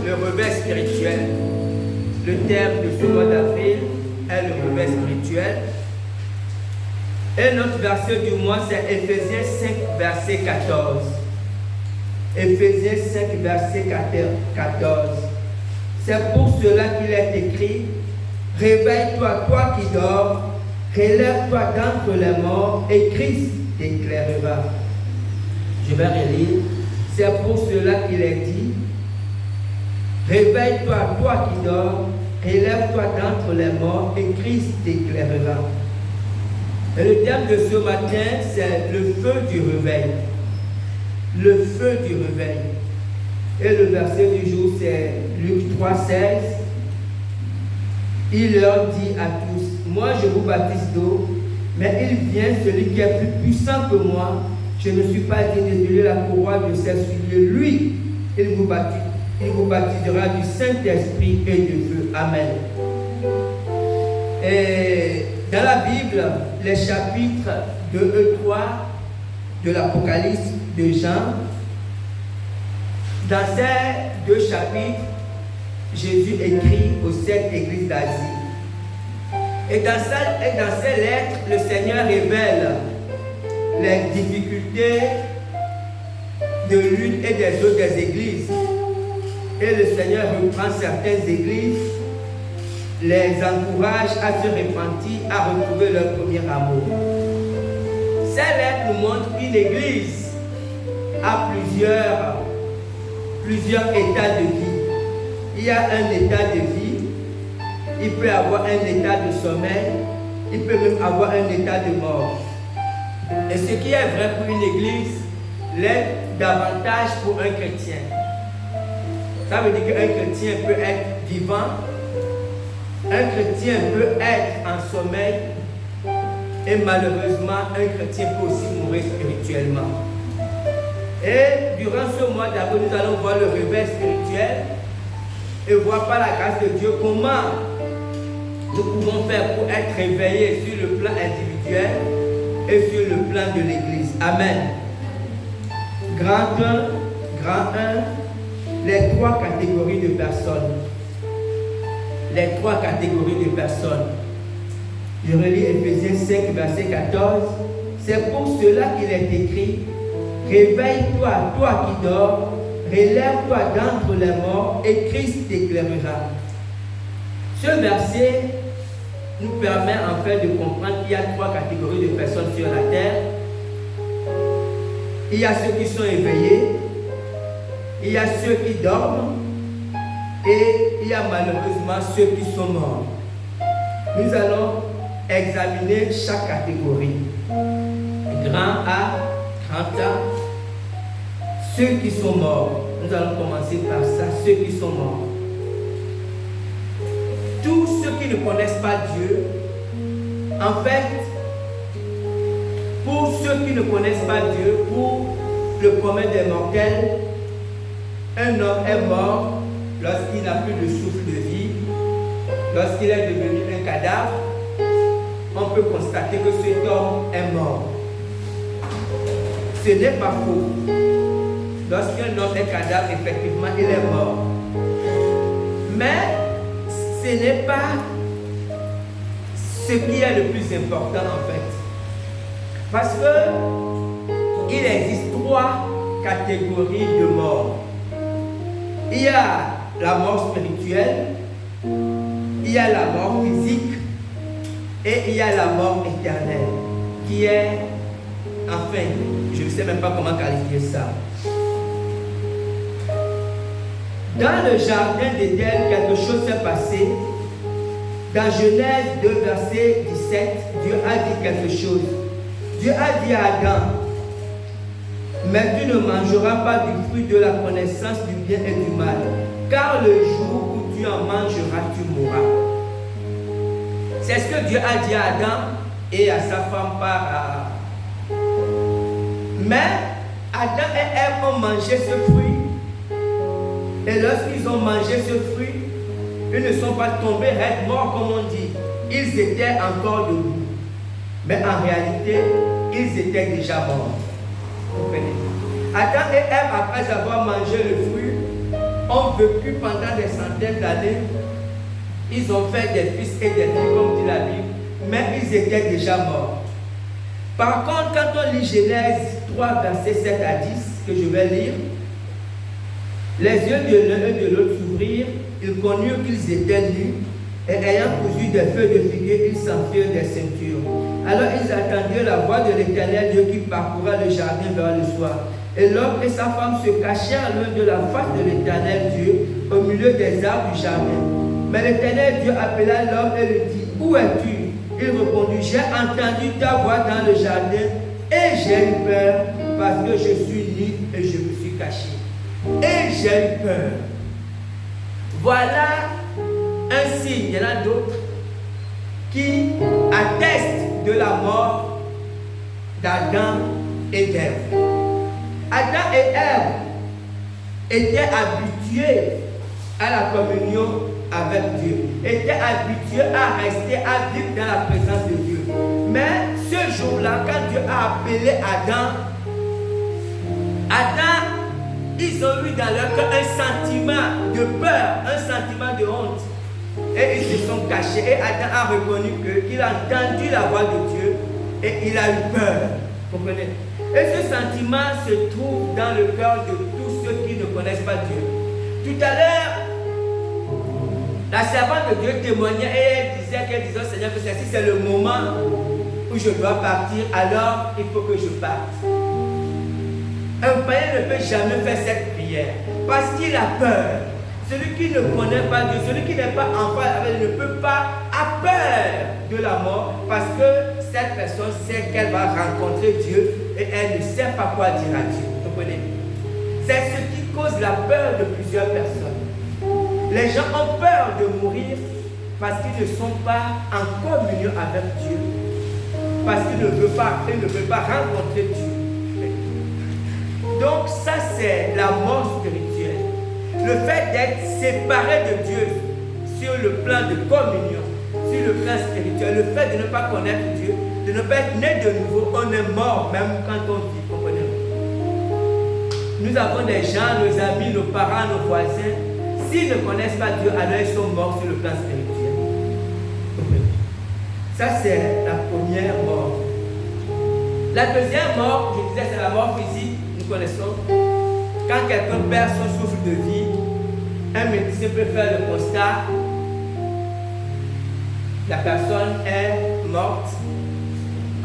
le réveil spirituel. Le thème de ce mois d'avril est le réveil spirituel. Et notre verset du mois, c'est Éphésiens 5, verset 14. Éphésiens 5, verset 14. C'est pour cela qu'il est écrit: réveille-toi, toi qui dors, relève-toi d'entre les morts, et Christ t'éclairera. Je vais relire. C'est pour cela qu'il est dit: réveille-toi, toi qui dors, relève-toi d'entre les morts, et Christ t'éclairera. Et le thème de ce matin, c'est le feu du réveil. Le feu du réveil. Et le verset du jour, c'est Luc 3, 16. Il leur dit à tous: moi je vous baptise d'eau, mais il vient celui qui est plus puissant que moi. Je ne suis pas digne de délier la courroie de ses souliers. Lui, il vous baptisera du Saint-Esprit et du feu. Amen. Et dans la Bible, les chapitres 2 et 3 de l'Apocalypse de Jean, dans ces deux chapitres, Jésus écrit aux 7 églises d'Asie. Et dans ces lettres, le Seigneur révèle les difficultés de l'une et des autres des églises. Et le Seigneur reprend certaines églises, les encourage à se repentir, à retrouver leur premier amour. Ces lettres nous montrent qu'une église a plusieurs états de vie. Il y a un état de vie, il peut avoir un état de sommeil, il peut même avoir un état de mort. Et ce qui est vrai pour une église l'est davantage pour un chrétien. Ça veut dire qu'un chrétien peut être vivant, un chrétien peut être en sommeil, et malheureusement, un chrétien peut aussi mourir spirituellement. Et durant ce mois d'avril, nous allons voir le réveil spirituel et voir par la grâce de Dieu comment nous pouvons faire pour être réveillés sur le plan individuel et sur le plan de l'Église. Amen. Grand 1, les 3 catégories de personnes. Les 3 catégories de personnes. Je relis Éphésiens 5, verset 14. C'est pour cela qu'il est écrit: réveille-toi, toi qui dors, relève-toi d'entre les morts, et Christ t'éclairera. Ce verset nous permet en fait de comprendre qu'il y a 3 catégories de personnes sur la terre. Il y a ceux qui sont éveillés, il y a ceux qui dorment, et il y a malheureusement ceux qui sont morts. Nous allons examiner chaque catégorie. Grand A, grand A, ceux qui sont morts. Nous allons commencer par ça, ceux qui sont morts. Tous ceux qui ne connaissent pas Dieu, en fait, pour ceux qui ne connaissent pas Dieu, pour le commun des mortels, un homme est mort lorsqu'il n'a plus de souffle de vie, lorsqu'il est devenu un cadavre. On peut constater que cet homme est mort. Ce n'est pas faux. Lorsqu'un homme est cadavre, effectivement, il est mort. Mais ce n'est pas ce qui est le plus important en fait. Parce que il existe 3 catégories de mort. Il y a la mort spirituelle, il y a la mort physique, et il y a la mort éternelle, qui est, enfin, je ne sais même pas comment qualifier ça. Dans le jardin d'Éden, quelque chose s'est passé. Dans Genèse 2, verset 17, Dieu a dit quelque chose. Dieu a dit à Adam: mais tu ne mangeras pas du fruit de la connaissance du bien et du mal, car le jour où tu en mangeras, tu mourras. C'est ce que Dieu a dit à Adam et à sa femme par. Mais Adam et Ève ont mangé ce fruit. Et lorsqu'ils ont mangé ce fruit, ils ne sont pas tombés raides morts comme on dit. Ils étaient encore debout. Mais en réalité, ils étaient déjà morts. Vous comprenez? Adam et Ève, après avoir mangé le fruit, ont ont vécu pendant des centaines d'années. Ils ont fait des fils et des filles, comme dit la Bible, mais ils étaient déjà morts. Par contre, quand on lit Genèse 3, versets 7 à 10, que je vais lire, les yeux de l'un et de l'autre s'ouvrirent, ils connurent qu'ils étaient nus, et ayant cousu des feuilles de figuier, ils s'enfirent des ceintures. Alors ils attendirent la voix de l'Éternel Dieu qui parcourra le jardin vers le soir. Et l'homme et sa femme se cachèrent loin de la face de l'Éternel Dieu, au milieu des arbres du jardin. Mais l'Éternel Dieu appela l'homme et lui dit, où es-tu? Il répondit, j'ai entendu ta voix dans le jardin et j'ai eu peur parce que je suis nu et je me suis caché. Et j'ai eu peur. Voilà un signe, il y en a d'autres, qui attestent de la mort d'Adam et d'Ève. Adam et Ève étaient habitués à la communion avec Dieu, étaient habitués à rester, à vivre dans la présence de Dieu. Mais ce jour-là, quand Dieu a appelé Adam, ils ont eu dans leur cœur un sentiment de peur, un sentiment de honte. Et ils se sont cachés. Et Adam a reconnu qu'il a entendu la voix de Dieu et il a eu peur. Comprenez? Et ce sentiment se trouve dans le cœur de tous ceux qui ne connaissent pas Dieu. Tout à l'heure, la servante de Dieu témoignait et elle disait au Seigneur que si c'est le moment où je dois partir, alors il faut que je parte. Un païen ne peut jamais faire cette prière parce qu'il a peur. Celui qui ne connaît pas Dieu, celui qui n'est pas enfant avec Dieu, ne peut pas avoir peur de la mort parce que cette personne sait qu'elle va rencontrer Dieu et elle ne sait pas quoi dire à Dieu. Vous comprenez? C'est ce qui cause la peur de plusieurs personnes. Les gens ont peur de mourir parce qu'ils ne sont pas en communion avec Dieu. Parce qu'ils ne veulent pas rencontrer Dieu. Donc ça c'est la mort spirituelle. Le fait d'être séparé de Dieu sur le plan de communion, sur le plan spirituel, le fait de ne pas connaître Dieu, de ne pas être né de nouveau, on est mort même quand on vit, comprenez-vous? Nous avons des gens, nos amis, nos parents, nos voisins, s'ils ne connaissent pas Dieu, alors ils sont morts sur le plan spirituel. Ça c'est la première mort. La deuxième mort, je disais, c'est la mort physique. Nous connaissons. Quand quelqu'un perd son souffle de vie, un médecin peut faire le constat. La personne est morte.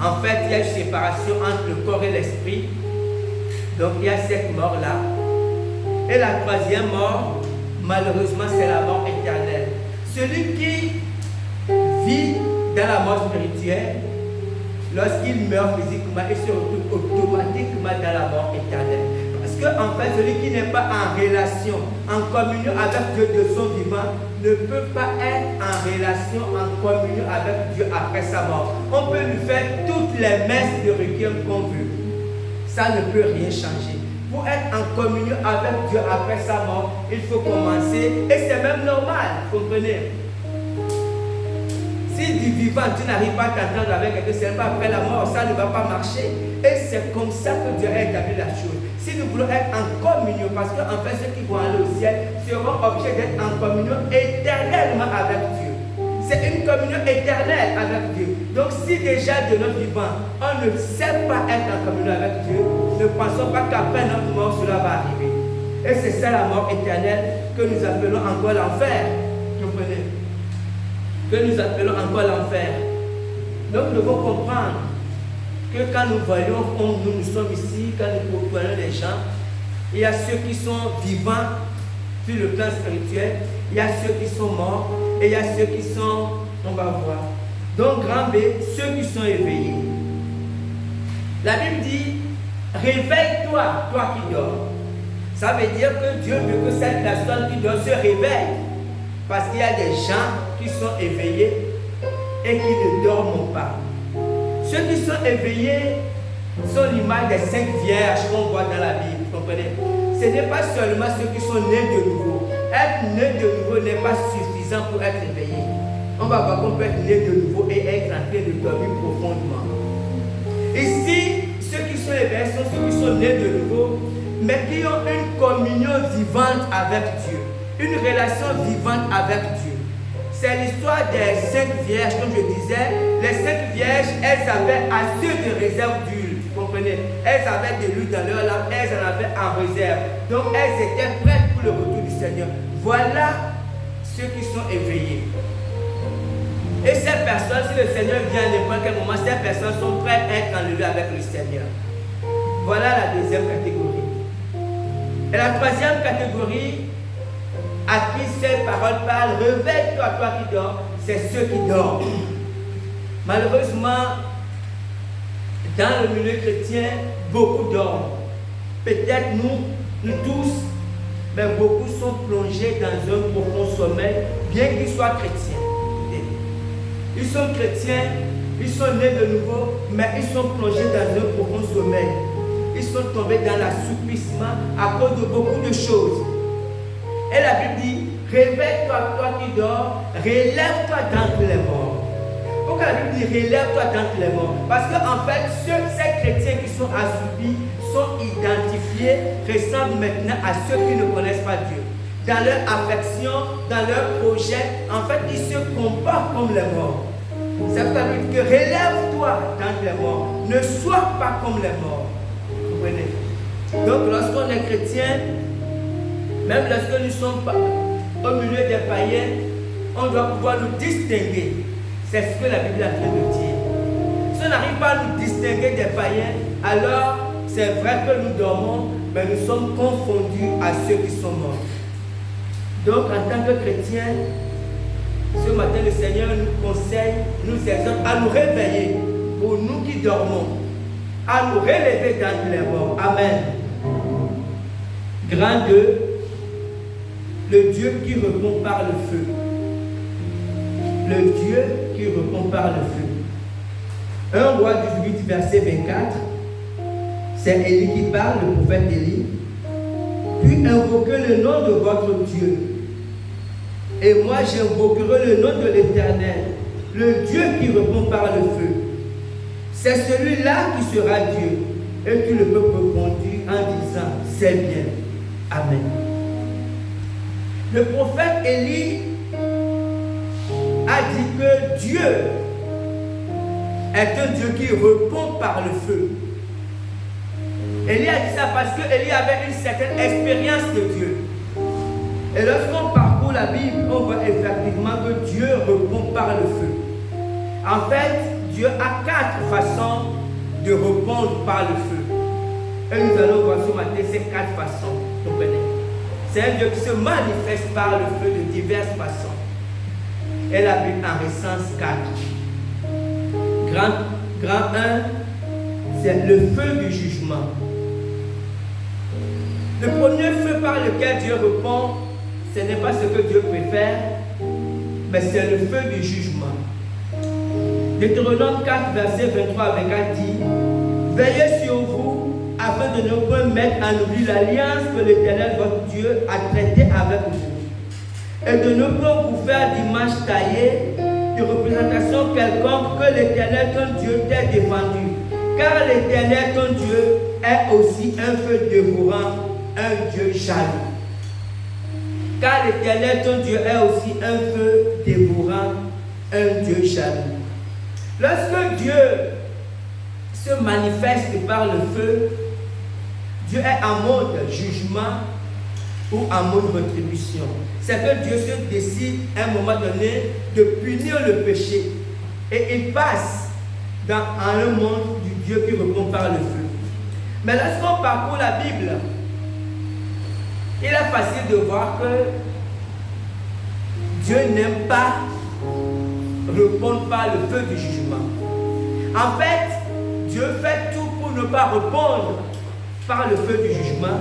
En fait, il y a une séparation entre le corps et l'esprit. Donc, il y a cette mort-là. Et la troisième mort, malheureusement, c'est la mort éternelle. Celui qui vit dans la mort spirituelle, lorsqu'il meurt physiquement, il se retrouve automatiquement dans la mort éternelle. Parce qu'en fait, celui qui n'est pas en relation, en communion avec Dieu de son vivant, ne peut pas être en relation, en communion avec Dieu après sa mort. On peut lui faire toutes les messes de requiem qu'on veut. Ça ne peut rien changer. Pour être en communion avec Dieu après sa mort, il faut commencer, et c'est même normal, comprenez? Si du vivant, tu n'arrives pas à t'entendre avec quelqu'un, c'est pas après la mort, ça ne va pas marcher. Et c'est comme ça que Dieu a établi la chose. Si nous voulons être en communion, parce qu'en fait, ceux qui vont aller au ciel seront obligés d'être en communion éternellement avec Dieu. C'est une communion éternelle avec Dieu. Donc, si déjà de notre vivant, on ne sait pas être en communion avec Dieu, ne pensons pas qu'après notre mort, cela va arriver. Et c'est ça la mort éternelle que nous appelons encore l'enfer. Comprenez? Que nous appelons encore l'enfer. Donc nous devons comprendre que quand nous voyons, nous sommes ici, quand nous voyons les gens, il y a ceux qui sont vivants sur le plan spirituel, il y a ceux qui sont morts, et il y a ceux qui sont, on va voir. Donc grand B, ceux qui sont éveillés. La Bible dit, réveille-toi, toi qui dors. Ça veut dire que Dieu veut que cette personne qui dort se réveille. Parce qu'il y a des gens qui sont éveillés et qui ne dorment pas. Ceux qui sont éveillés sont l'image des 5 vierges qu'on voit dans la Bible. Comprenez? Ce n'est pas seulement ceux qui sont nés de nouveau. Être né de nouveau n'est pas suffisant pour être éveillé. On va voir qu'on peut être né de nouveau et être en train de dormir profondément. Ici, ceux qui sont éveillés sont ceux qui sont nés de nouveau, mais qui ont une communion vivante avec Dieu, une relation vivante avec Dieu. C'est l'histoire des 5 vierges, comme je disais. Les 5 vierges, elles avaient assez de réserve d'huile, vous comprenez? Elles avaient de l'huile dans leur lampe, elles en avaient en réserve. Donc elles étaient prêtes pour le retour du Seigneur. Voilà ceux qui sont éveillés. Et ces personnes, si le Seigneur vient à n'importe quel moment, ces personnes sont prêtes à être enlevées avec le Seigneur. Voilà la deuxième catégorie. Et la troisième catégorie, à qui ces paroles parlent, réveille-toi, toi qui dors, c'est ceux qui dorment. Malheureusement, dans le milieu chrétien, beaucoup dorment. Peut-être nous tous, mais beaucoup sont plongés dans un profond sommeil, bien qu'ils soient chrétiens. Ils sont chrétiens, ils sont nés de nouveau, mais ils sont plongés dans un profond sommeil. Ils sont tombés dans l'assoupissement à cause de beaucoup de choses. Et la Bible dit, réveille-toi, toi qui dors, relève-toi d'entre les morts. Pourquoi la Bible dit, relève-toi d'entre les morts? Parce qu'en fait, ces chrétiens qui sont assoupis sont identifiés, ressemblent maintenant à ceux qui ne connaissent pas Dieu. Dans leur affection, dans leur projet, en fait, ils se comportent comme les morts. Ça veut dire que relève-toi d'entre les morts. Ne sois pas comme les morts. Vous comprenez? Donc, lorsqu'on est chrétien, même lorsque nous sommes au milieu des païens, on doit pouvoir nous distinguer. C'est ce que la Bible est en train de dire. Si on n'arrive pas à nous distinguer des païens, alors c'est vrai que nous dormons, mais nous sommes confondus à ceux qui sont morts. Donc, en tant que chrétiens, ce matin, le Seigneur nous conseille, nous exhorte à nous réveiller pour nous qui dormons, à nous relever d'entre les morts. Amen. Grand 2, le Dieu qui répond par le feu. Le Dieu qui répond par le feu. 1 Roi 18, verset 24, c'est Élie qui parle, le prophète Élie. Puis invoquez le nom de votre Dieu. Et moi j'invoquerai le nom de l'Éternel, le Dieu qui répond par le feu. C'est celui-là qui sera Dieu. Et tout le peuple répondit en disant, c'est bien. Amen. Le prophète Élie a dit que Dieu est un Dieu qui répond par le feu. Élie a dit ça parce qu'Élie avait une certaine expérience de Dieu. Et lorsqu'on parcourt la Bible, on voit effectivement que Dieu répond par le feu. En fait, Dieu a 4 façons de répondre par le feu. Et nous allons voir ce matin ces 4 façons. Vous comprenez? C'est un Dieu qui se manifeste par le feu de diverses façons. Et la Bible en recense 4. Grand 1, c'est le feu du jugement. Le premier feu par lequel Dieu répond, ce n'est pas ce que Dieu préfère, mais c'est le feu du jugement. Deutéronome 4, verset 23 à 24 dit, veillez sur vous afin de ne point mettre en oubli l'alliance que l'Éternel votre Dieu a traitée avec vous, et de ne point vous faire d'image taillée, de représentation quelconque que l'Éternel ton Dieu t'ait défendu, car l'Éternel ton Dieu est aussi un feu dévorant, un Dieu jaloux. Car l'Éternel ton Dieu est aussi un feu dévorant, un Dieu jaloux. Lorsque Dieu se manifeste par le feu, Dieu est en mode jugement ou en mode rétribution. C'est que Dieu se décide à un moment donné de punir le péché. Et il passe dans un monde du Dieu qui répond par le feu. Mais lorsqu'on parcourt la Bible, il est facile de voir que Dieu n'aime pas répondre par le feu du jugement. En fait, Dieu fait tout pour ne pas répondre par le feu du jugement,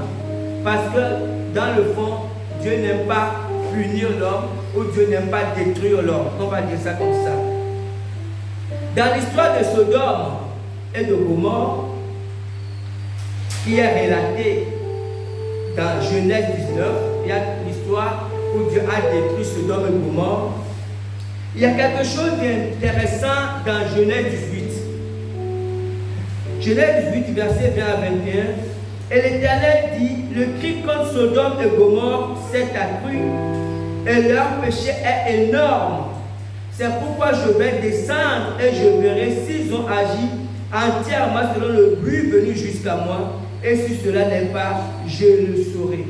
parce que dans le fond, Dieu n'aime pas punir l'homme ou Dieu n'aime pas détruire l'homme. On va dire ça comme ça. Dans l'histoire de Sodome et de Gomorrhe, qui est relatée dans Genèse 19, il y a l'histoire où Dieu a détruit Sodome et Gomorrhe. Il y a quelque chose d'intéressant dans Genèse 18. Genèse 18, verset 20 à 21. Et l'Éternel dit le cri contre Sodome et Gomorrhe s'est accru et leur péché est énorme. C'est pourquoi je vais descendre et je verrai s'ils ont agi entièrement selon le but venu jusqu'à moi. Et si cela n'est pas, je le saurai.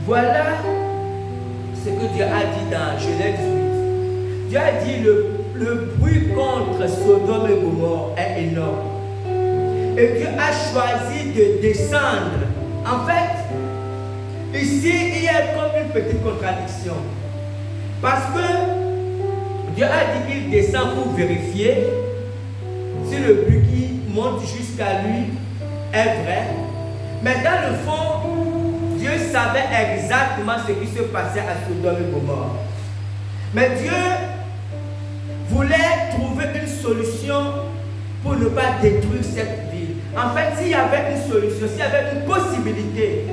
Voilà ce que Dieu a dit dans Genèse 18. Dieu a dit le bruit contre Sodome et Gomorrhe est énorme. Et Dieu a choisi de descendre. En fait, ici, il y a comme une petite contradiction. Parce que Dieu a dit qu'il descend pour vérifier si le but qui monte jusqu'à lui est vrai. Mais dans le fond, Dieu savait exactement ce qui se passait à Sodome et Gomorrhe. Mais Dieu voulait trouver une solution pour ne pas détruire cette ville. En fait, s'il y avait une solution, s'il y avait une possibilité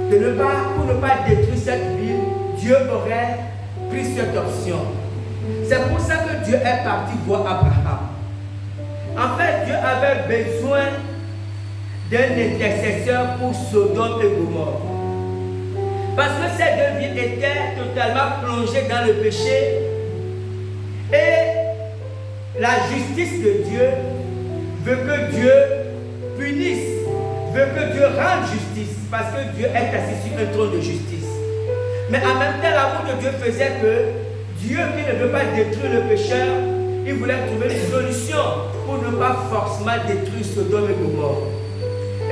pour ne pas détruire cette ville, Dieu aurait pris cette option. C'est pour ça que Dieu est parti voir Abraham. En fait, Dieu avait besoin d'un intercesseur pour Sodome et Gomorrhe. Parce que ces deux villes étaient totalement plongées dans le péché et la justice de Dieu veut que Dieu punisse, veut que Dieu rende justice parce que Dieu est assis sur un trône de justice. Mais en même temps, l'amour de Dieu faisait que Dieu qui ne veut pas détruire le pécheur, il voulait trouver une solution pour ne pas forcément détruire Sodome et Gomorrhe.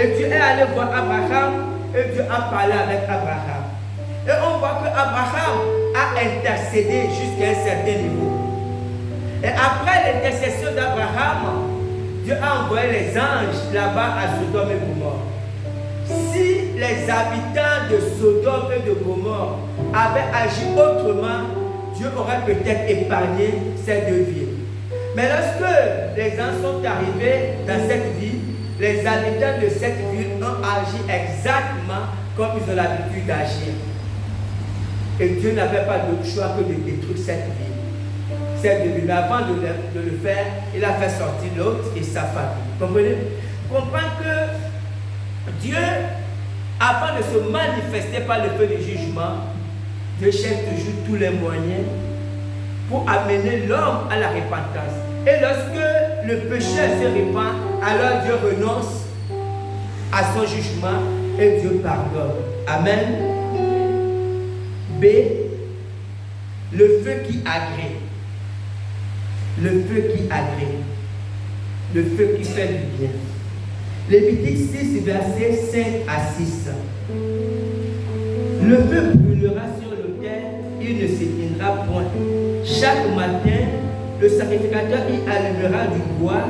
Et Dieu est allé voir Abraham et Dieu a parlé avec Abraham. Et on voit que Abraham a intercédé jusqu'à un certain niveau. Et après l'intercession d'Abraham, Dieu a envoyé les anges là-bas à Sodome et Gomorrhe. Si les habitants de Sodome et de Gomorrhe avaient agi autrement, Dieu aurait peut-être épargné ces deux villes. Mais lorsque les anges sont arrivés dans cette ville, les habitants de cette ville ont agi exactement comme ils ont l'habitude d'agir. Et Dieu n'avait pas d'autre choix que de détruire cette ville. Cette ville, avant de le faire, il a fait sortir l'autre et sa famille. Comprenez? Comprendre que Dieu, avant de se manifester par le feu du jugement, Dieu cherche toujours tous les moyens pour amener l'homme à la repentance. Et lorsque le pécheur se répand, alors Dieu renonce à son jugement et Dieu pardonne. Amen. B. Le feu qui agrée. Le feu qui agrée. Le feu qui fait du bien. Lévitique 6, versets 5 à 6. Le feu brûlera sur l'autel, il ne s'éteindra point. Chaque matin, le sacrificateur y allumera du bois,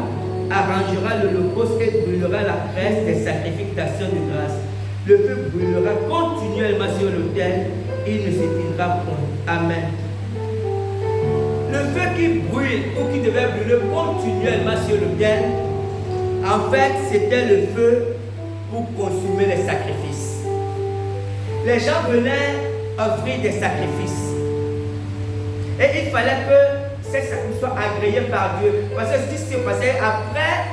arrangera l'holocauste et brûlera la graisse des sacrifications de grâce. Le feu brûlera continuellement sur l'autel, il ne s'éteindra point. Amen. Le feu qui brûle ou qui devait brûler continuellement sur l'autel, en fait, c'était le feu pour consumer les sacrifices. Les gens venaient offrir des sacrifices. Et il fallait que ces sacrifices soient agréés par Dieu. Parce que ce qui s'est passé après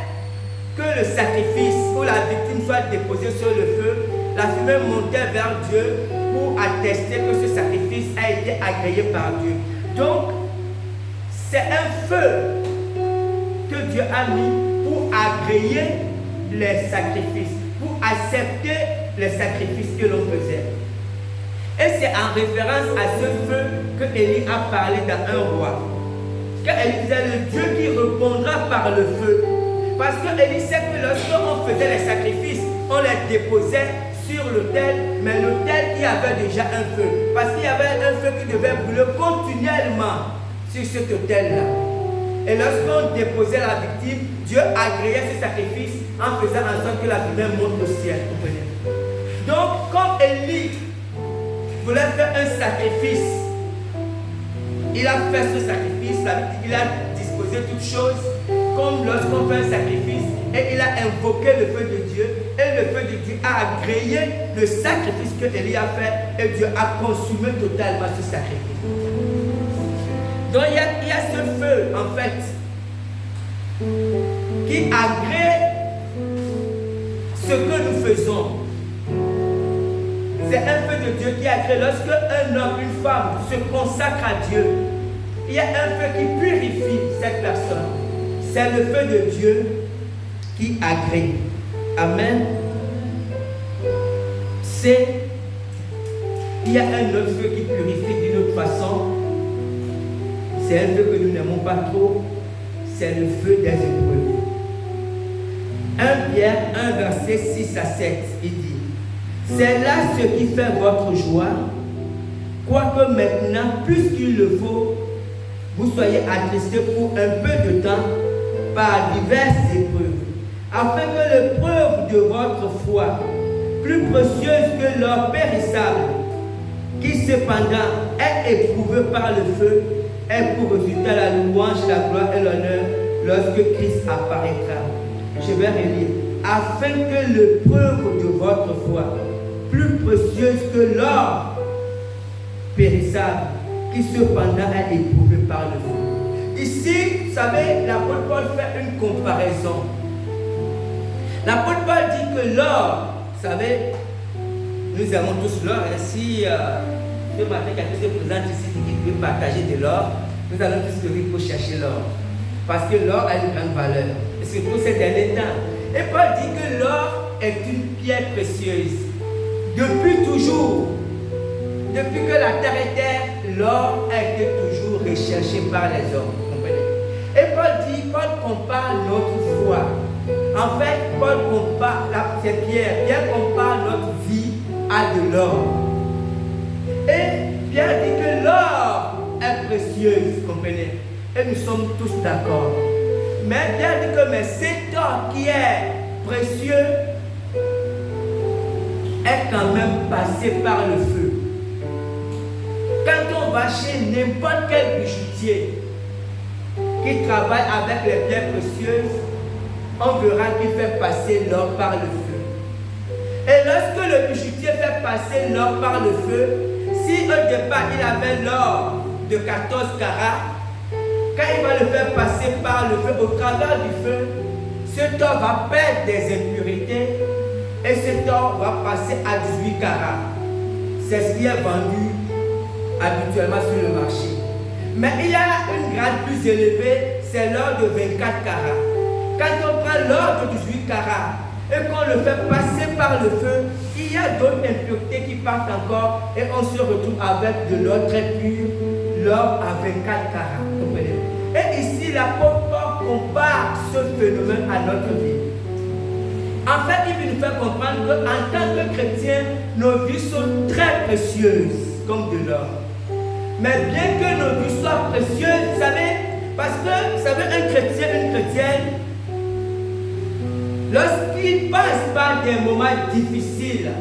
que le sacrifice ou la victime soit déposée sur le feu, la fumée montait vers Dieu pour attester que ce sacrifice a été agréé par Dieu. Donc, c'est un feu que Dieu a mis pour agréer les sacrifices, pour accepter les sacrifices que l'on faisait. Et c'est en référence à ce feu que Élie a parlé dans un roi. Quand Élie disait le Dieu qui répondra par le feu. Parce que Élie sait que lorsqu'on faisait les sacrifices, on les déposait sur l'autel, mais l'autel qui avait déjà un feu. Parce qu'il y avait un feu qui devait brûler continuellement sur cet autel-là. Et lorsqu'on déposait la victime, Dieu agréait ce sacrifice en faisant en sorte que la fumée monte au ciel. Donc, comme Élie voulait faire un sacrifice, il a fait ce sacrifice, il a disposé toutes choses, comme lorsqu'on fait un sacrifice, et il a invoqué le feu de Dieu, et le feu de Dieu a agréé le sacrifice que Élie a fait, et Dieu a consumé totalement ce sacrifice. Donc il y a ce feu, en fait, qui agrée ce que nous faisons. C'est un feu de Dieu qui a créé. Lorsque un homme, une femme se consacre à Dieu, il y a un feu qui purifie cette personne. C'est le feu de Dieu qui agrée. Amen. Il y a un autre feu qui purifie d'une autre façon. C'est un feu que nous n'aimons pas trop. C'est le feu des épreuves. 1 Pierre 1 verset 6 à 7, il dit: c'est là ce qui fait votre joie, quoique maintenant, plus qu'il le faut, vous soyez attristés pour un peu de temps par diverses épreuves, afin que l'épreuve de votre foi, plus précieuse que l'or périssable, qui cependant est éprouvé par le feu, est pour résultat la louange, la gloire et l'honneur lorsque Christ apparaîtra. Je vais relire. Afin que l'épreuve de votre foi, plus précieuse que l'or périssable, qui cependant est éprouvé par le feu. Ici, vous savez, l'apôtre Paul fait une comparaison. L'apôtre Paul dit que l'or, vous savez, nous aimons tous l'or. Si ce matin, quelqu'un se présente ici et qui veut partager de l'or, nous allons tous courir pour chercher l'or. Parce que l'or a une grande valeur. Et surtout ces derniers temps. Et Paul dit que l'or est une pierre précieuse. Depuis toujours, depuis que la terre est terre, l'or a été toujours recherché par les hommes. Comprenez? Et Paul compare notre foi. En fait, Paul compare cette pierre. Pierre compare notre vie à de l'or. Et Pierre dit que l'or est précieuse, comprenez? Et nous sommes tous d'accord. Mais Pierre dit que cet or qui est précieux est quand même passé par le feu. Quand on va chez n'importe quel bijoutier qui travaille avec les pierres précieuses, on verra qu'il fait passer l'or par le feu. Et lorsque le bijoutier fait passer l'or par le feu, si au départ il avait l'or de 14 carats, quand il va le faire passer par le feu, au travers du feu, cet or va perdre des impurités et cet or va passer à 18 carats. C'est ce qui est vendu habituellement sur le marché. Mais il y a une grade plus élevée, c'est l'or de 24 carats. Quand on prend l'or de 18 carats et qu'on le fait passer par le feu, il y a d'autres impuretés qui partent encore et on se retrouve avec de l'or très pur, l'or à 24 carats. Comprenez? Et ici, l'apôtre Paul compare ce phénomène à notre vie. En fait, il veut nous faire comprendre qu'en tant que chrétiens, nos vies sont très précieuses, comme de l'or. Mais bien que nos vies soient précieuses, vous savez, parce que, vous savez, un chrétien, une chrétienne, lorsqu'il passe par des moments difficiles,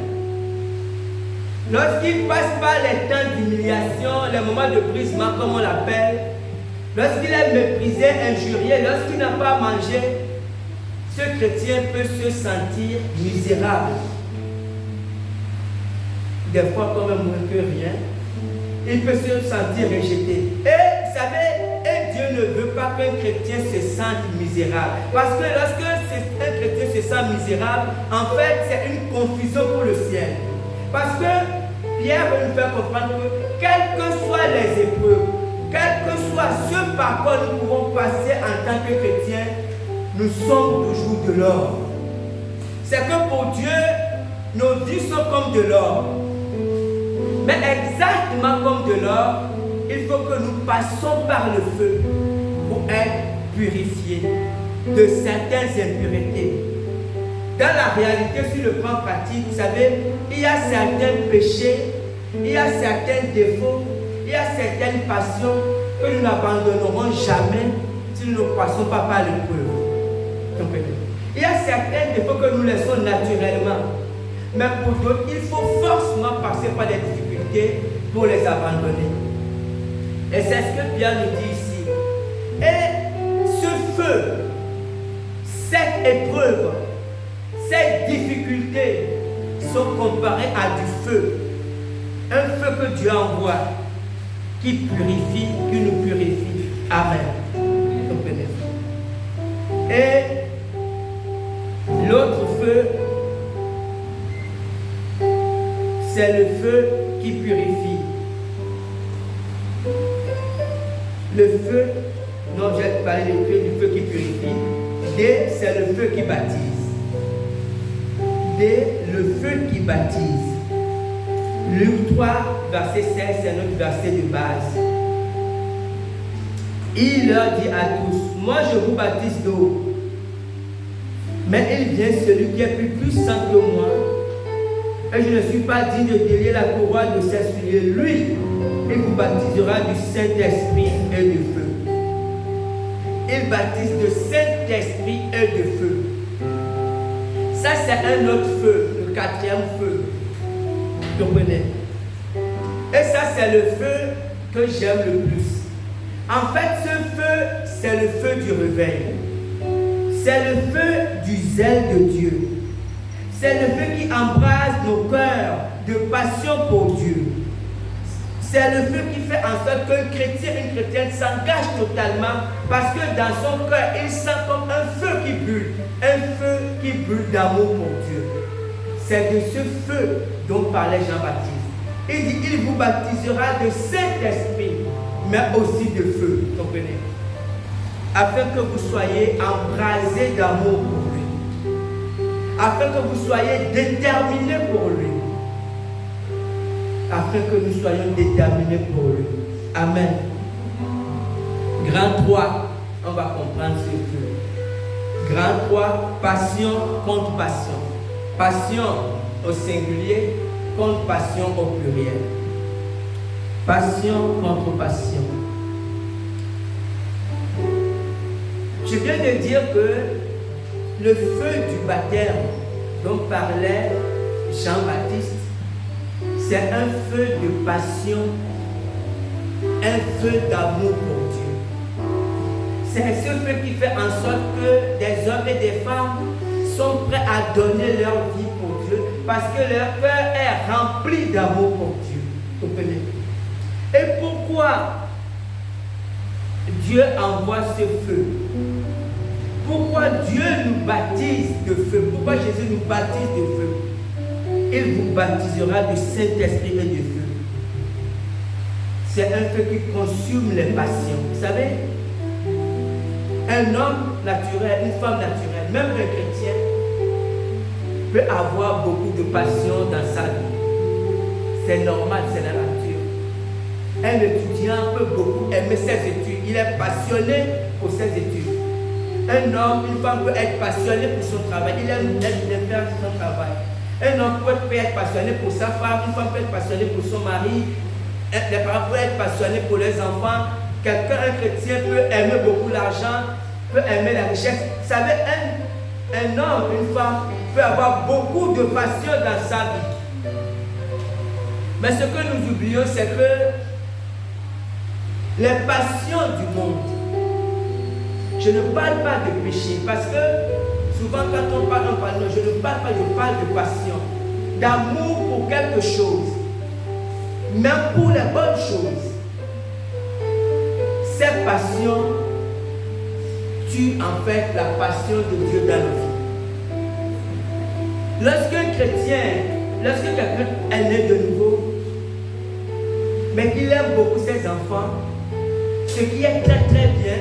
lorsqu'il passe par les temps d'humiliation, les moments de brisement, comme on l'appelle, lorsqu'il est méprisé, injurié, lorsqu'il n'a pas mangé, ce chrétien peut se sentir misérable. Des fois, comme moins que rien, il peut se sentir rejeté. Et vous savez, Dieu ne veut pas qu'un chrétien se sente misérable. Parce que lorsque un chrétien se sent misérable, en fait, c'est une confusion pour le ciel. Parce que Pierre veut nous faire comprendre que, quelles que soient les épreuves, quel que soit ce par quoi nous pouvons passer en tant que chrétiens, nous sommes toujours de l'or. C'est que pour Dieu, nos vies sont comme de l'or. Mais exactement comme de l'or, il faut que nous passions par le feu pour être purifiés de certaines impuretés. Dans la réalité, sur le plan pratique, vous savez, il y a certains péchés, il y a certains défauts, il y a certaines passions que nous n'abandonnerons jamais si nous ne passons pas par l'épreuve. Il y a certains défauts que nous laissons naturellement. Mais pour d'autres, il faut forcément passer par des difficultés pour les abandonner. Et c'est ce que Pierre nous dit ici. Et ce feu, cette épreuve, ces difficultés sont comparées à du feu. Un feu que Dieu envoie, qui purifie, qui nous purifie. Amen. Et l'autre feu, c'est le feu qui purifie. Le feu, non, j'ai parlé du feu qui purifie. D, c'est le feu qui baptise. D, le feu qui baptise. Luc 3, verset 16, c'est notre verset de base. Il leur dit à tous, moi je vous baptise d'eau, mais il vient celui qui est plus puissant que moi, et je ne suis pas digne de délier la couronne de ses souliers. Lui, il vous baptisera du Saint-Esprit et de feu. Il baptise de Saint-Esprit et de feu. Ça, c'est un autre feu, le quatrième feu. Vous comprenez? Et ça, c'est le feu que j'aime le plus. En fait, ce feu, c'est le feu du réveil. C'est le feu du zèle de Dieu. C'est le feu qui embrase nos cœurs de passion pour Dieu. C'est le feu qui fait en sorte qu'un chrétien, une chrétienne s'engage totalement parce que dans son cœur, il sent comme un feu qui brûle d'amour pour Dieu. C'est de ce feu dont parlait Jean-Baptiste. Il dit, il vous baptisera de Saint-Esprit, mais aussi de feu, comprenez? Afin que vous soyez embrasés d'amour pour lui. Afin que vous soyez déterminés pour lui. Afin que nous soyons déterminés pour lui. Amen. Grand 3, on va comprendre ce feu. Grand 3, passion contre passion. Passion au singulier contre passion au pluriel. Passion contre passion. Je viens de dire que le feu du baptême dont parlait Jean-Baptiste, c'est un feu de passion, un feu d'amour pour Dieu. C'est ce feu qui fait en sorte que des hommes et des femmes sont prêts à donner leur vie pour Dieu parce que leur cœur est rempli d'amour pour Dieu. Vous comprenez? Et pourquoi Dieu envoie ce feu? Pourquoi Dieu nous baptise de feu? Pourquoi Jésus nous baptise de feu? Il vous baptisera du Saint-Esprit et de feu. C'est un feu qui consume les passions. Vous savez, un homme naturel, une femme naturelle, même un chrétien, peut avoir beaucoup de passion dans sa vie. C'est normal, c'est la nature. Un étudiant peut beaucoup aimer ses études. Il est passionné pour ses études. Un homme, une femme peut être passionné pour son travail. Il aime faire son travail. Un homme peut être passionné pour sa femme. Une femme peut être passionnée pour son mari. Les parents peuvent être passionnés pour les enfants. Un chrétien peut aimer beaucoup l'argent, peut aimer la richesse. Vous savez, un homme, une femme peut avoir beaucoup de passion dans sa vie. Mais ce que nous oublions, c'est que les passions du monde, je ne parle pas de péché, parce que souvent quand on parle, je ne parle pas, je parle de passion, d'amour pour quelque chose, même pour les bonnes choses. Ces passions tuent en fait la passion de Dieu dans nos vies. Lorsqu'un chrétien, lorsque quelqu'un est né de nouveau, mais qu'il aime beaucoup ses enfants, ce qui est très très bien,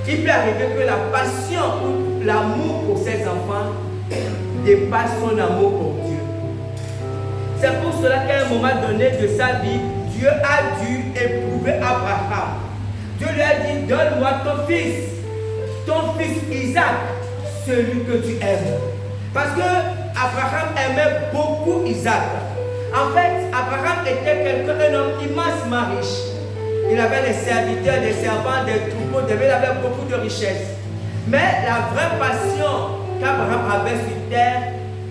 il peut arriver que la passion ou l'amour pour ses enfants dépasse son amour pour Dieu. C'est pour cela qu'à un moment donné de sa vie, Dieu a dû éprouver Abraham. Dieu lui a dit, donne-moi ton fils Isaac, celui que tu aimes. Parce que Abraham aimait beaucoup Isaac. En fait, Abraham était un homme immensément riche. Il avait des serviteurs, des servants, des troupeaux, il avait beaucoup de richesses. Mais la vraie passion qu'Abraham avait sur terre,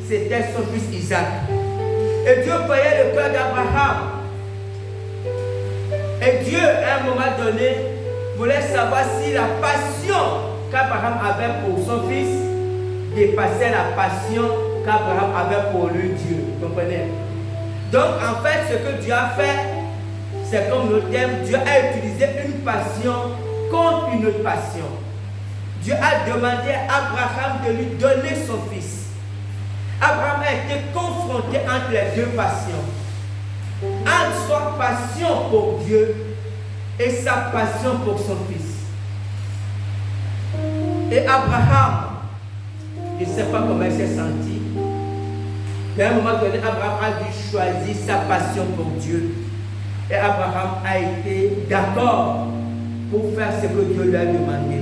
c'était son fils Isaac. Et Dieu voyait le cœur d'Abraham. Et Dieu, à un moment donné, voulait savoir si la passion qu'Abraham avait pour son fils dépassait la passion qu'Abraham avait pour lui, Dieu. Vous comprenez? Donc, en fait, ce que Dieu a fait, c'est comme le thème, Dieu a utilisé une passion contre une autre passion. Dieu a demandé à Abraham de lui donner son fils. Abraham a été confronté entre les deux passions. Entre sa passion pour Dieu et sa passion pour son fils. Et Abraham, je ne sais pas comment il s'est senti. Mais à un moment donné, Abraham a dû choisir sa passion pour Dieu. Et Abraham a été d'accord pour faire ce que Dieu lui a demandé.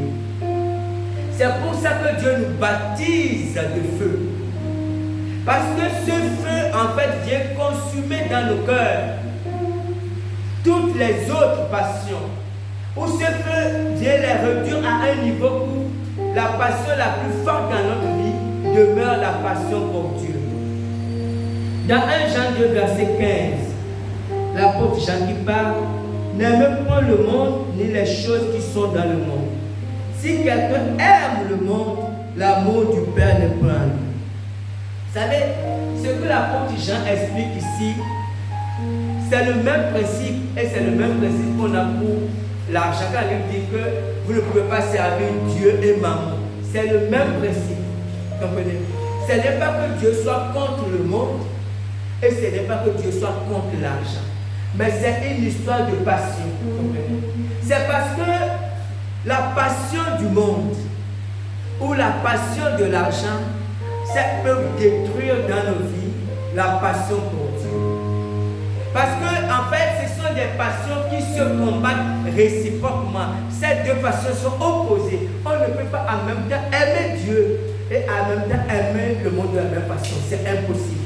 C'est pour ça que Dieu nous baptise de feu. Parce que ce feu, en fait, vient consumer dans nos cœurs toutes les autres passions. Ou ce feu vient les réduire à un niveau où la passion la plus forte dans notre vie demeure la passion pour Dieu. Dans 1 Jean 2, verset 15, l'apôtre Jean qui parle, n'aimez point le monde ni les choses qui sont dans le monde. Si quelqu'un aime le monde, l'amour du Père n'est point en lui. Vous savez, ce que l'apôtre Jean explique ici, c'est le même principe et c'est le même principe qu'on a pour l'argent. Quand il dit que vous ne pouvez pas servir Dieu et maman. C'est le même principe. Comprenez? Ce n'est pas que Dieu soit contre le monde et ce n'est pas que Dieu soit contre l'argent. Mais c'est une histoire de passion. C'est parce que la passion du monde ou la passion de l'argent, ça peut détruire dans nos vies la passion pour Dieu. Parce que, en fait, ce sont des passions qui se combattent réciproquement. Ces deux passions sont opposées. On ne peut pas en même temps aimer Dieu et en même temps aimer le monde de la même façon. C'est impossible.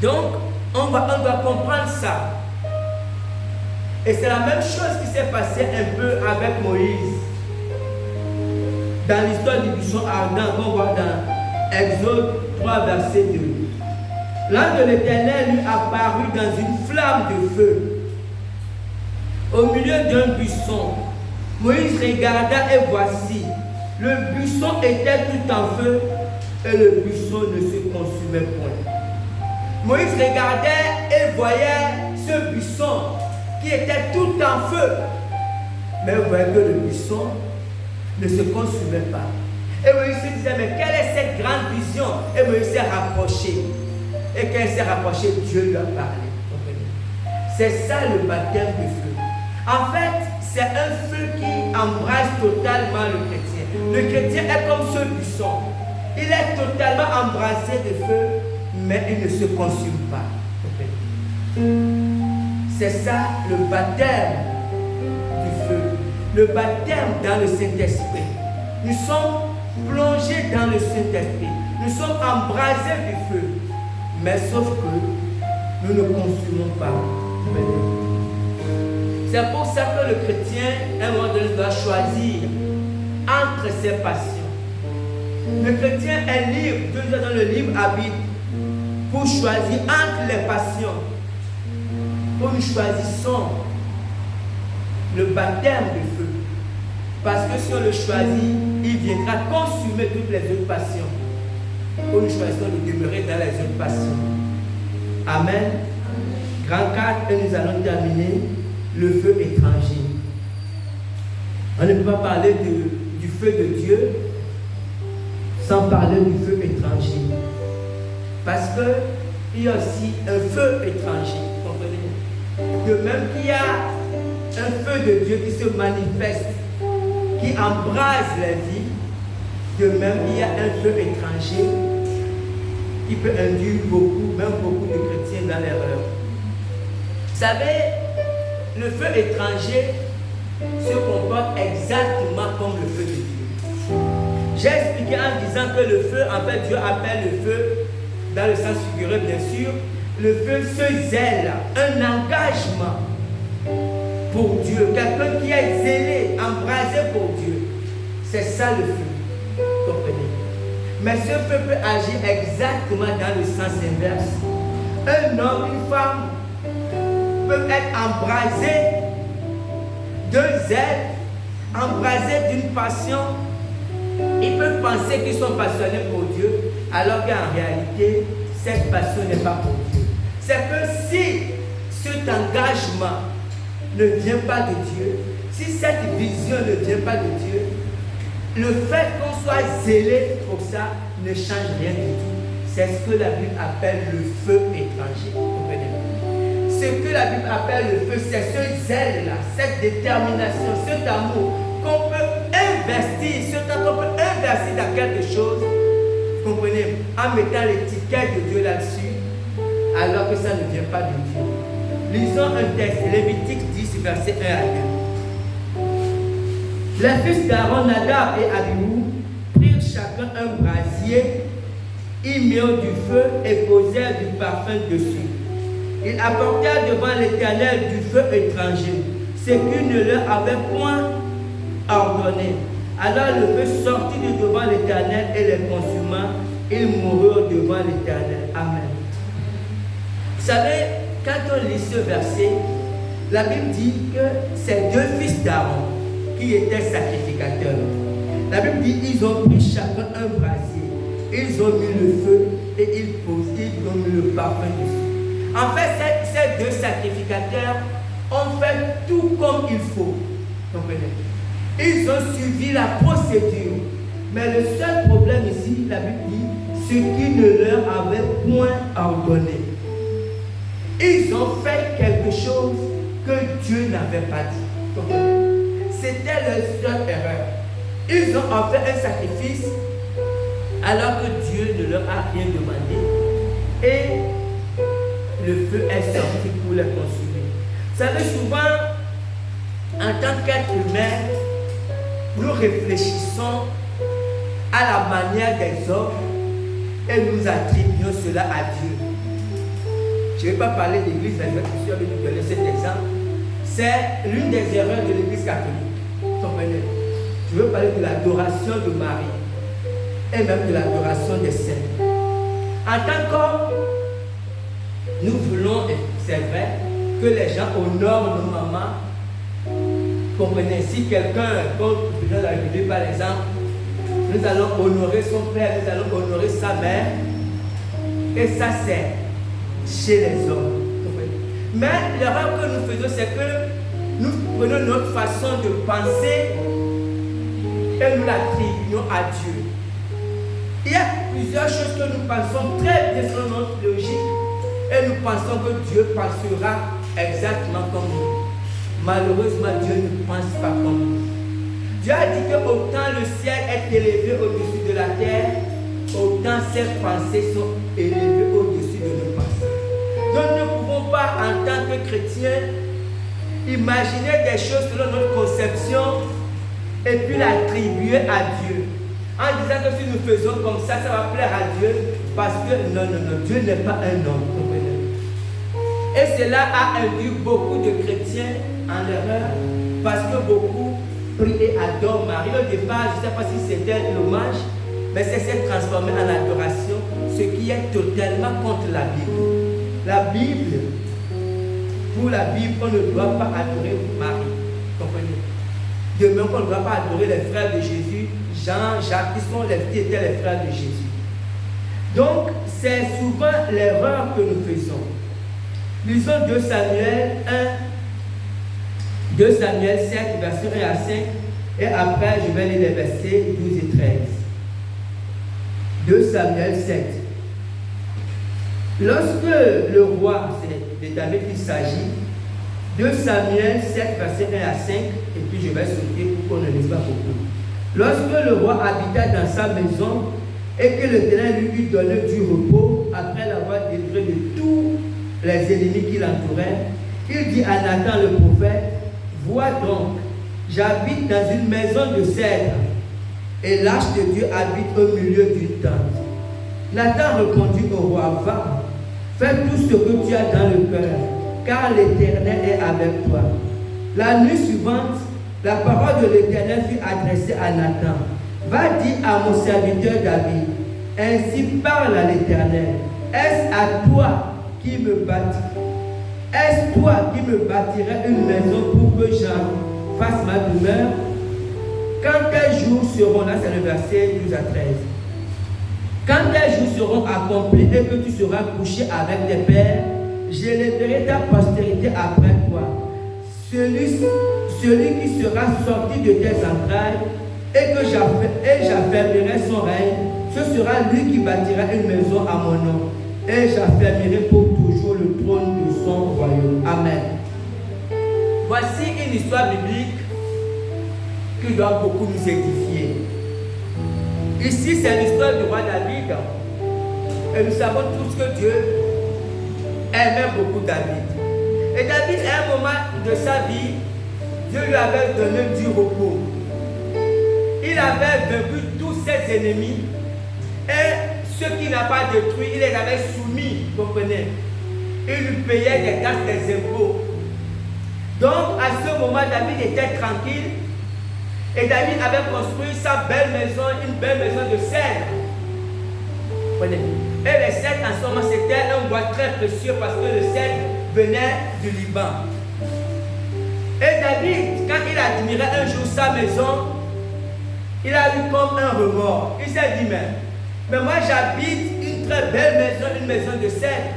Donc, on doit comprendre ça. Et c'est la même chose qui s'est passée un peu avec Moïse. Dans l'histoire du buisson ardent, qu'on voit dans Exode 3, verset 2. L'ange de l'Éternel lui apparut dans une flamme de feu, au milieu d'un buisson. Moïse regarda et voici, le buisson était tout en feu et le buisson ne se consumait point. Moïse regardait et voyait ce buisson qui était tout en feu, mais il voyait que le buisson ne se consumait pas. Et Moïse se disait, mais quelle est cette grande vision? Et Moïse s'est rapproché. Et quand il s'est rapproché, Dieu lui a parlé. C'est ça le baptême de feu. En fait, c'est un feu qui embrase totalement le chrétien. Le chrétien est comme ce buisson. Il est totalement embrasé de feu, mais il ne se consume pas. C'est ça le baptême du feu. Le baptême dans le Saint-Esprit. Nous sommes plongés dans le Saint-Esprit. Nous sommes embrasés du feu. Mais sauf que nous ne consumons pas. C'est pour ça que le chrétien, à un moment donné, doit choisir entre ses passions. Le chrétien est libre, Dieu nous a dans le libre arbitre, pour choisir entre les passions. Pour nous choisissons le baptême de feu. Parce que si on le choisit, il viendra consumer toutes les autres passions. Pour nous choisissons de demeurer dans les autres passions. Amen. Grand 4, et nous allons terminer le feu étranger. On ne peut pas parler du feu de Dieu sans parler du feu étranger. Parce qu'il y a aussi un feu étranger. Comprenez? De même qu'il y a un feu de Dieu qui se manifeste, qui embrase la vie, de même il y a un feu étranger qui peut induire même beaucoup de chrétiens dans l'erreur. Vous savez, le feu étranger se comporte exactement comme le feu de Dieu. J'ai expliqué en disant que le feu, en fait, Dieu appelle le feu, dans le sens figuré bien sûr, le feu se zèle, un engagement pour Dieu, quelqu'un qui est zélé, embrasé pour Dieu. C'est ça le feu. Comprenez? Mais ce feu peut agir exactement dans le sens inverse. Un homme, une femme peuvent être embrasés de zèle, embrasés d'une passion. Ils peuvent penser qu'ils sont passionnés pour Dieu, alors qu'en réalité, cette passion n'est pas pour Dieu. C'est que si cet engagement ne vient pas de Dieu, si cette vision ne vient pas de Dieu, le fait qu'on soit zélé pour ça ne change rien du tout. C'est ce que la Bible appelle le feu étranger. Comprenez-vous? Ce que la Bible appelle le feu, c'est ce zèle-là, cette détermination, cet amour qu'on peut investir, dans quelque chose, vous comprenez, en mettant l'étiquette de Dieu là-dessus, alors que ça ne vient pas de Dieu. Lisons un texte, Lévitique 10, verset 1 à 2. Les fils d'Aaron, Nadab et Abihu, prirent chacun un brasier, ils mirent du feu et posèrent du parfum dessus. Ils apportèrent devant l'Éternel du feu étranger, ce qu'il ne leur avait point ordonné. Alors le feu sortit de devant l'Éternel et les consuma. Ils moururent devant l'Éternel. Amen. Vous savez, quand on lit ce verset, la Bible dit que ces deux fils d'Aaron qui étaient sacrificateurs, la Bible dit qu'ils ont pris chacun un brasier, ils ont mis le feu et ils ont mis le parfum dessus. En fait, ces deux sacrificateurs ont fait tout comme il faut. Comprenez? Ils ont suivi la procédure. Mais le seul problème ici, la Bible dit, ce qui ne leur avait point ordonné. Ils ont fait quelque chose que Dieu n'avait pas dit. C'était leur seule erreur. Ils ont offert un sacrifice alors que Dieu ne leur a rien demandé. Et le feu est sorti pour les consumer. Vous savez, souvent, en tant qu'être humain, nous réfléchissons à la manière des hommes et nous attribuons cela à Dieu. Je ne vais pas parler d'église, mais je vais vous donner cet exemple. C'est l'une des erreurs de l'église catholique. Comprenez? Je veux parler de l'adoration de Marie et même de l'adoration des saints. En tant qu'homme, nous voulons, et c'est vrai, que les gens honorent nos mamans. Comprenez, si quelqu'un, comme le président de la République par exemple, nous allons honorer son père, nous allons honorer sa mère, et ça c'est chez les hommes. Comprenez? Mais l'erreur que nous faisons, c'est que nous prenons notre façon de penser et nous l'attribuons à Dieu. Il y a plusieurs choses que nous pensons très bien selon notre logique et nous pensons que Dieu pensera exactement comme nous. Malheureusement, Dieu ne pense pas comme nous. Dieu a dit que autant le ciel est élevé au-dessus de la terre, autant ses pensées sont élevées au-dessus de nos pensées. Donc nous ne pouvons pas, en tant que chrétiens, imaginer des choses selon notre conception et puis l'attribuer à Dieu. En disant que si nous faisons comme ça, ça va plaire à Dieu, parce que non, Dieu n'est pas un homme. Et cela a induit beaucoup de chrétiens en erreur, parce que beaucoup prient et adorent Marie. Au départ, je ne sais pas si c'était l'hommage, mais c'est s'est transformé en adoration, ce qui est totalement contre la Bible. La Bible, pour la Bible, on ne doit pas adorer Marie. Comprenez? De même qu'on ne doit pas adorer les frères de Jésus, Jean, Jacques, qui étaient les frères de Jésus. Donc, c'est souvent l'erreur que nous faisons. Lisons 2 Samuel 1, 2 Samuel 7, versets 1 à 5, et après je vais lire les versets 12 et 13. 2 Samuel 7. Lorsque le roi, c'est de David qu'il s'agit, 2 Samuel 7, versets 1 à 5, et puis je vais sauter pour qu'on ne lise pas beaucoup. Lorsque le roi habita dans sa maison et que l'Éternel lui eut donné du repos, après l'avoir délivré de tous les ennemis qui l'entouraient, il dit à Nathan le prophète, vois donc, j'habite dans une maison de cèdre, et l'arche de Dieu habite au milieu d'une tente. Nathan répondit au roi, va, fais tout ce que tu as dans le cœur, car l'Éternel est avec toi. La nuit suivante, la parole de l'Éternel fut adressée à Nathan. Va dire à mon serviteur David, ainsi parle à l'Éternel. Est-ce à toi qui me bâtit? Est-ce toi qui me bâtirais une maison pour que j'en fasse ma demeure? Quand tes jours seront, là c'est le verset 12 à 13. Quand tes jours seront accomplis et que tu seras couché avec tes pères, j'élèverai ta postérité après toi. Celui qui sera sorti de tes entrailles, et j'affermirai son règne. Ce sera lui qui bâtira une maison à mon nom, et j'affermirai pour toujours le trône de son royaume. Amen. Voici une histoire biblique qui doit beaucoup nous édifier. Ici, c'est l'histoire du roi David. Et nous savons tous que Dieu aimait beaucoup David. Et David, à un moment de sa vie, Dieu lui avait donné du repos. Il avait vaincu tous ses ennemis. Et ceux qui n'ont pas détruit, il les avait soumis, vous comprenez. Il lui payait des taxes, des impôts. Donc, à ce moment, David était tranquille. Et David avait construit sa belle maison, une belle maison de cèdre. Vous comprenez. Et les cèdres, en ce moment, c'était un bois très précieux parce que le cèdre venait du Liban. Et David, quand il admirait un jour sa maison, il a eu comme un remords. Il s'est dit, mais moi j'habite une très belle maison, une maison de cèdre,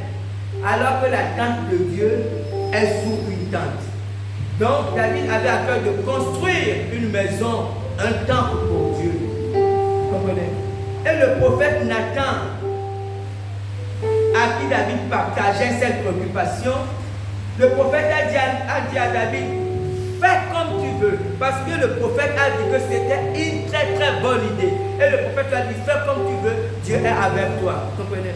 alors que la tente de Dieu est sous une tente. Donc David avait à cœur de construire une maison, un temple pour Dieu. Vous comprenez? Et le prophète Nathan, à qui David partageait cette préoccupation, le prophète a dit à David, fais comme tu veux, parce que le prophète a dit que c'était une très très bonne idée. Et le prophète a dit, fais comme tu veux, Dieu est avec toi. Vous comprenez?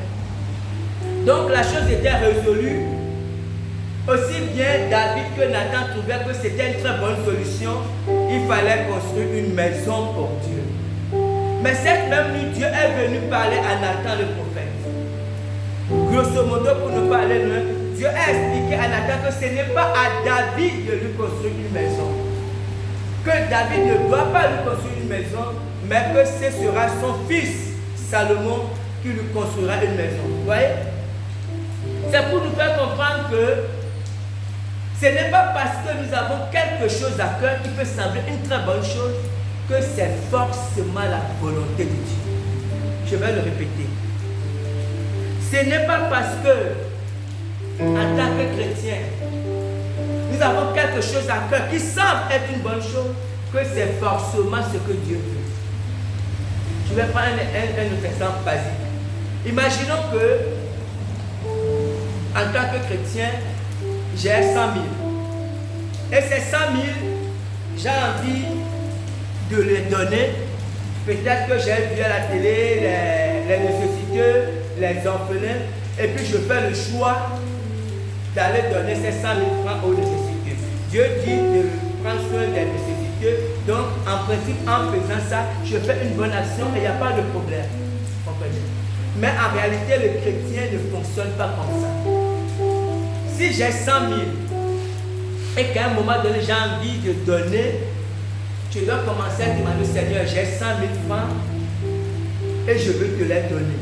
Donc la chose était résolue. Aussi bien David que Nathan trouvaient que c'était une très bonne solution. Il fallait construire une maison pour Dieu. Mais cette même nuit, Dieu est venu parler à Nathan le prophète. Grosso modo, pour ne pas aller loin, Dieu a expliqué à Nathan que ce n'est pas à David de lui construire une maison. Que David ne doit pas lui construire une maison, mais que ce sera son fils, Salomon, qui lui construira une maison. Vous voyez? C'est pour nous faire comprendre que ce n'est pas parce que nous avons quelque chose à cœur qui peut sembler une très bonne chose que c'est forcément la volonté de Dieu. Je vais le répéter. Ce n'est pas parce que, en tant que chrétien, nous avons quelque chose à cœur qui semble être une bonne chose que c'est forcément ce que Dieu veut. Je vais prendre un autre exemple basique. Imaginons que, en tant que chrétien, j'ai 100 000. Et ces 100 000, j'ai envie de les donner. Peut-être que j'ai vu à la télé les nécessiteux, les orphelins, et puis je fais le choix d'aller donner ces 100 000 francs aux nécessiteux. Dieu dit de prendre soin des nécessiteux. Donc, en principe, en faisant ça, je fais une bonne action et il n'y a pas de problème. Comprenez? Mais en réalité, le chrétien ne fonctionne pas comme ça. Si j'ai 100 000 et qu'à un moment donné j'ai envie de donner, tu dois commencer à demander au Seigneur, j'ai 100 000 francs et je veux te les donner.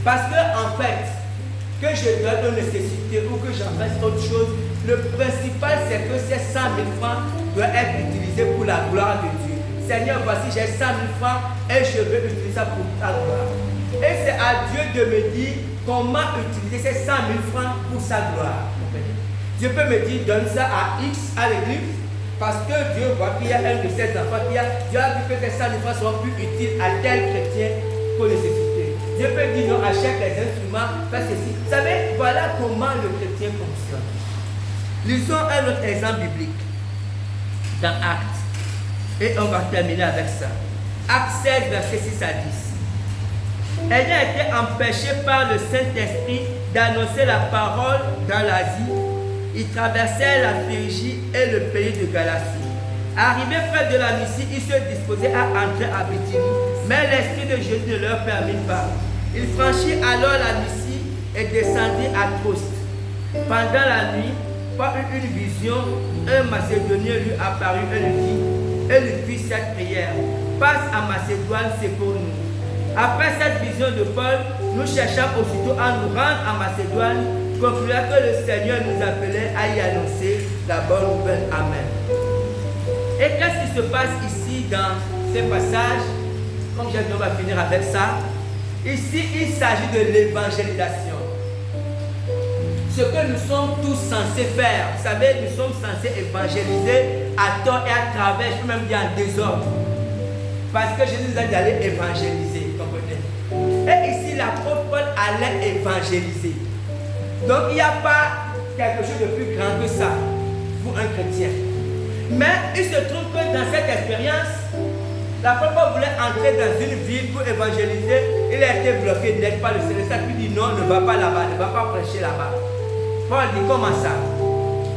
Parce que en fait, que je donne aux nécessités ou que j'en fasse autre chose, le principal c'est que ces 100 000 francs doivent être utilisés pour la gloire de Dieu. Seigneur, voici j'ai 100 000 francs et je veux utiliser ça pour ta gloire. Et c'est à Dieu de me dire comment utiliser ces 100 000 francs pour sa gloire. Dieu peut me dire, donne ça à X à l'église, parce que Dieu voit qu'il y a un de ses enfants Dieu a vu que ces 100 000 francs sont plus utiles à tel chrétien qu'aux nécessités. Dieu peut dire, non, achète les instruments, fais ceci. Vous savez, voilà comment le chrétien fonctionne. Lisons un autre exemple biblique dans Actes. Et on va terminer avec ça. Actes 16, versets 6 à 10. Ayant été empêché par le Saint-Esprit d'annoncer la parole dans l'Asie, ils traversèrent la Phrygie et le pays de Galatie. Arrivés près de la Mysie, ils se disposaient à entrer à Bithynie, mais l'Esprit de Jésus ne leur permit pas. Ils franchirent alors la Mysie et descendirent à Trost. Pendant la nuit, par une vision, un Macédonien lui apparut et lui fit cette prière. Passe à Macédoine, c'est pour nous. Après cette vision de Paul, nous cherchons aussitôt à nous rendre en Macédoine, concluant que le Seigneur nous appelait à y annoncer la bonne nouvelle. Amen. Et qu'est-ce qui se passe ici dans ces passages? Comme j'ai dit, on va finir avec ça. Ici, il s'agit de l'évangélisation. Ce que nous sommes tous censés faire. Vous savez, nous sommes censés évangéliser à tort et à travers, je peux même dire en désordre. Parce que Jésus nous a dit d'aller évangéliser, comprenez? Et ici, l'apôtre Paul allait évangéliser. Donc, il n'y a pas quelque chose de plus grand que ça pour un chrétien. Mais il se trouve que dans cette expérience, l'apôtre Paul voulait entrer dans une ville pour évangéliser. Il a été bloqué net par le Saint-Esprit. Il dit non, ne va pas là-bas, ne va pas prêcher là-bas. Paul dit comment ça?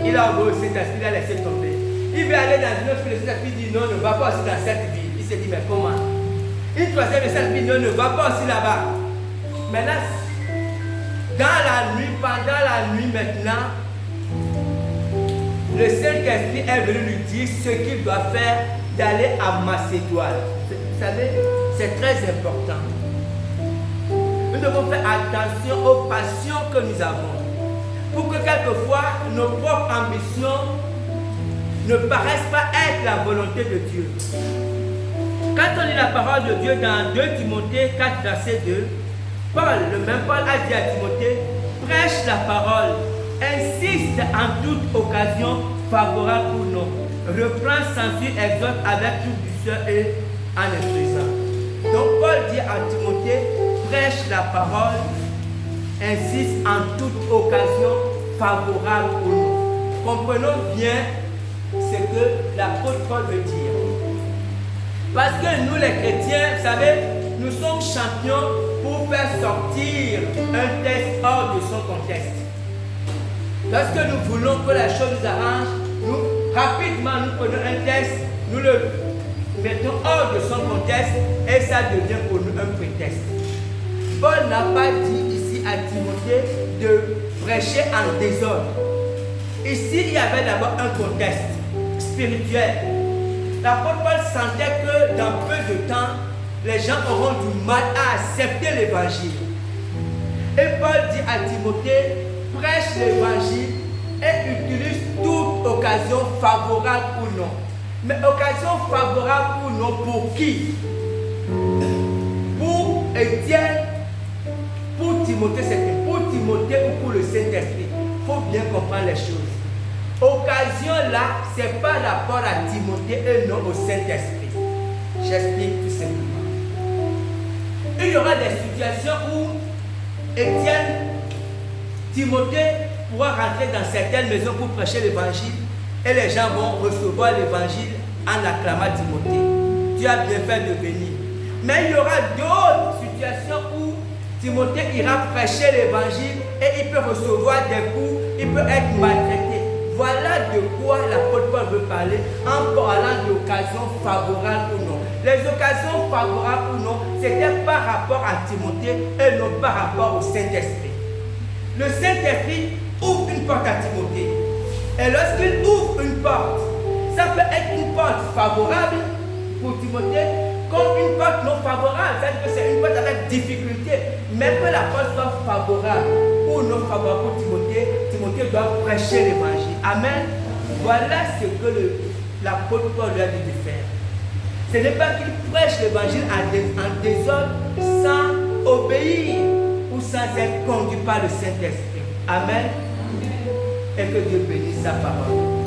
Il a obéi au Saint-Esprit, il a laissé tomber. Il veut aller dans une autre ville, le Saint-Esprit dit non, ne va pas aussi dans cette ville. Il s'est dit mais comment? Une troisième, le Saint-Esprit dit non, ne va pas aussi là-bas. Maintenant, dans la nuit, pendant la nuit maintenant, le Saint-Esprit est venu lui dire ce qu'il doit faire d'aller à Macédoine. Vous savez, c'est très important. Nous devons faire attention aux passions que nous avons. Pour que quelquefois nos propres ambitions ne paraissent pas être la volonté de Dieu. Quand on lit la parole de Dieu dans 2 Timothée 4, verset 2, le même Paul a dit à Timothée, prêche la parole, insiste en toute occasion, favorable ou non, reprend, censure, exhorte avec toute douceur et en instruisant. Donc Paul dit à Timothée, prêche la parole, insiste en toute occasion, favorable ou non. Comprenons bien ce que l'apôtre Paul veut dire. Parce que nous les chrétiens, vous savez, nous sommes champions pour faire sortir un texte hors de son contexte. Lorsque nous voulons que la chose nous arrange, nous, rapidement nous prenons un texte, nous le mettons hors de son contexte et ça devient pour nous un prétexte. Paul n'a pas dit ici à Timothée de prêcher en désordre. Ici, il y avait d'abord un contexte spirituel. L'apôtre Paul sentait que dans peu de temps, les gens auront du mal à accepter l'évangile. Et Paul dit à Timothée, prêche l'évangile et utilise toute occasion favorable ou non. Mais occasion favorable ou non pour qui? Pour Étienne, pour Timothée, c'était pour Timothée ou pour le Saint-Esprit. Il faut bien comprendre les choses. Occasion là, ce n'est pas rapport à Timothée et non au Saint-Esprit. J'explique tout simplement. Il y aura des situations où Étienne, Timothée pourra rentrer dans certaines maisons pour prêcher l'évangile et les gens vont recevoir l'évangile en acclamant Timothée. Tu as bien fait de venir. Mais il y aura d'autres situations où Timothée ira prêcher l'évangile et il peut recevoir des coups, il peut être maltraité. Voilà de quoi l'apôtre Paul veut parler en parlant d'occasions favorables ou non. Les occasions favorables ou non, c'était par rapport à Timothée et non par rapport au Saint-Esprit. Le Saint-Esprit ouvre une porte à Timothée. Et lorsqu'il ouvre une porte, ça peut être une porte favorable pour Timothée comme une porte non favorable. C'est-à-dire que c'est une porte avec difficulté. Mais que la porte soit favorable ou non favorable pour Timothée, Timothée doit prêcher l'évangile. Amen. Voilà ce que l'apôtre Paul lui a dit de faire. Ce n'est pas qu'il prêche l'évangile en désordre sans obéir ou sans être conduit par le Saint-Esprit. Amen. Et que Dieu bénisse sa parole.